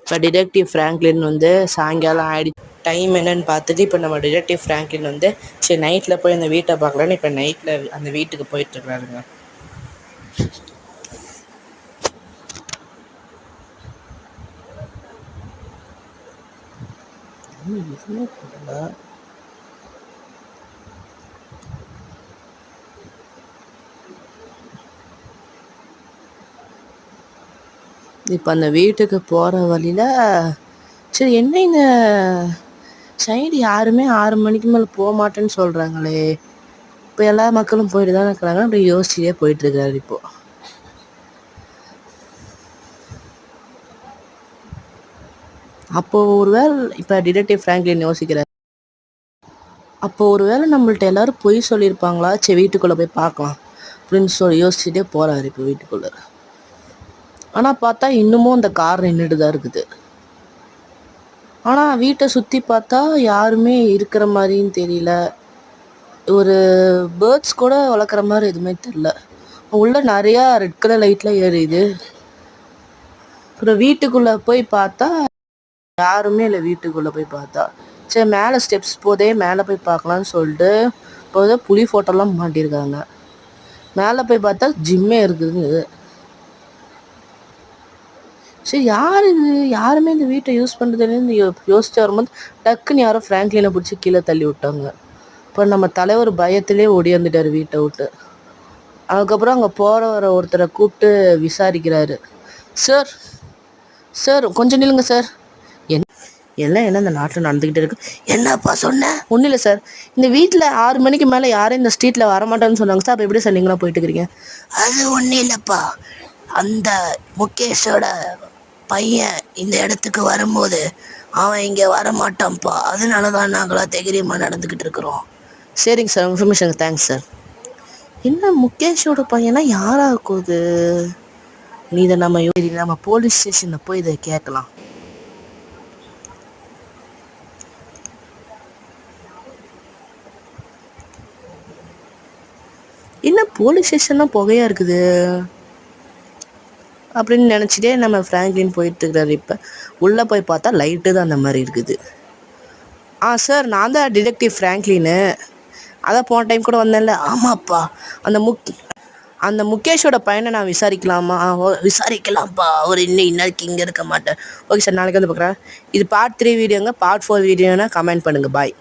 இப்போ detective Franklin வந்து சாயங்காலம் ஆயிடுச்சு. டைம் என்னன்னு பார்த்துட்டு இப்போ நம்ம டிடெக்டிவ் ஃப்ராங்க்லின் வந்து சரி நைட்டில் போய் அந்த வீட்டை பார்க்கலான்னு இப்போ நைட்டில் அந்த வீட்டுக்கு போயிட்டுருக்காருங்க. இப்போ அந்த வீட்டுக்கு போகிற வழியில் சரி என்ன இந்த சைடு யாருமே 6 மணிக்கு மேலே போக மாட்டேன்னு சொல்கிறாங்களே, இப்போ எல்லா மக்களும் போயிட்டு தான் இருக்கிறாங்க. அப்படி யோசிச்சுட்டே போயிட்டுருக்காரு. இப்போது அப்போது ஒரு வேளை இப்போ டிடெக்டிவ் ஃப்ராங்க்லின் யோசிக்கிறார், அப்போது ஒரு வேளை நம்மள்ட்ட எல்லோரும் பொய் சொல்லியிருப்பாங்களா, சரி வீட்டுக்குள்ளே போய் பார்க்கலாம் அப்படின்னு யோசிச்சுட்டே போகிறாரு இப்போ வீட்டுக்குள்ளே. ஆனால் பார்த்தா இன்னமும் அந்த கார் நின்றுட்டு தான் இருக்குது. ஆனால் வீட்டை சுற்றி பார்த்தா யாருமே இருக்கிற மாதிரியும் தெரியல. ஒரு பேர்ட்ஸ் கூட வளர்க்குற மாதிரி எதுவுமே தெரில. உள்ள நிறையா ரெட் கலர் லைட்லாம் எரியுது. அப்புறம் வீட்டுக்குள்ளே போய் பார்த்தா யாருமே இல்லை. வீட்டுக்குள்ளே போய் பார்த்தா சரி மேலே ஸ்டெப்ஸ் போதே மேலே போய் பார்க்கலான்னு சொல்லிட்டு இப்போதே புலி ஃபோட்டோலாம் மாட்டியிருக்காங்க. மேலே போய் பார்த்தா ஜிம்மே இருக்குதுங்க. சரி யார் இது, யாருமே இந்த வீட்டை யூஸ் பண்ணுறதுலேருந்து யோசிச்சு வரும்போது டக்குன்னு யாரோ ஃப்ராங்க்லினை பிடிச்சி கீழே தள்ளி விட்டாங்க. இப்போ நம்ம தலைவர் பயத்திலே ஓடியாந்துட்டார் வீட்டை விட்டு. அதுக்கப்புறம் அங்கே போகிற வர ஒருத்தரை கூப்பிட்டு விசாரிக்கிறாரு. சார் சார் கொஞ்சம் நில்லுங்க சார், எல்லாம் என்ன இந்த நாட்டில் நடந்துக்கிட்டே இருக்கு. என்னப்பா சொன்னேன்? ஒன்றும் இல்லை சார், இந்த வீட்டில் 6 மணிக்கு மேலே யாரும் இந்த ஸ்ட்ரீட்டில் வரமாட்டேன்னு சொன்னாங்க சார். அப்போ எப்படி சார் நீங்களாம் போயிட்டு இருக்கிறீங்க? அது ஒன்றும் இல்லைப்பா, அந்த முகேஷோட பையன் இந்த இடத்துக்கு வரும்போது அவன் இங்கே வரமாட்டான்ப்பா, அதனால தான் நாங்களாம் தைரியமாக நடந்துக்கிட்டு இருக்கிறோம். சரிங்க சார், இன்ஃபர்மேஷனுக்கு தேங்க்ஸ் சார். என்ன முகேஷோட பையனா யாராக இருக்குது? நீ இதை நம்ம போலீஸ் ஸ்டேஷனில் போய் இதை கேட்கலாம். என்ன போலீஸ் ஸ்டேஷன்லாம் புகையாக இருக்குது அப்படின்னு நினச்சிட்டே நம்ம ஃப்ராங்க்லின் போயிட்டுருக்கிறாரு. இப்போ உள்ளே போய் பார்த்தா லைட்டு தான் அந்த மாதிரி இருக்குது. சார் நான் தான் டிடெக்டிவ் ஃப்ராங்க்லின்னு, அதான் போன டைம் கூட வந்தேன்ல. ஆமாப்பா, அந்த முகேஷோட பையனை நான் விசாரிக்கலாமா? விசாரிக்கலாம்ப்பா, அவர் இன்னைக்கு இங்கே இருக்க மாட்டேன். ஓகே சார், நாளைக்கு வந்து பார்க்குறேன். இது பார்ட் 3 வீடியோங்க. பார்ட் 4 வீடியோனா கமெண்ட் பண்ணுங்கள். பாய்.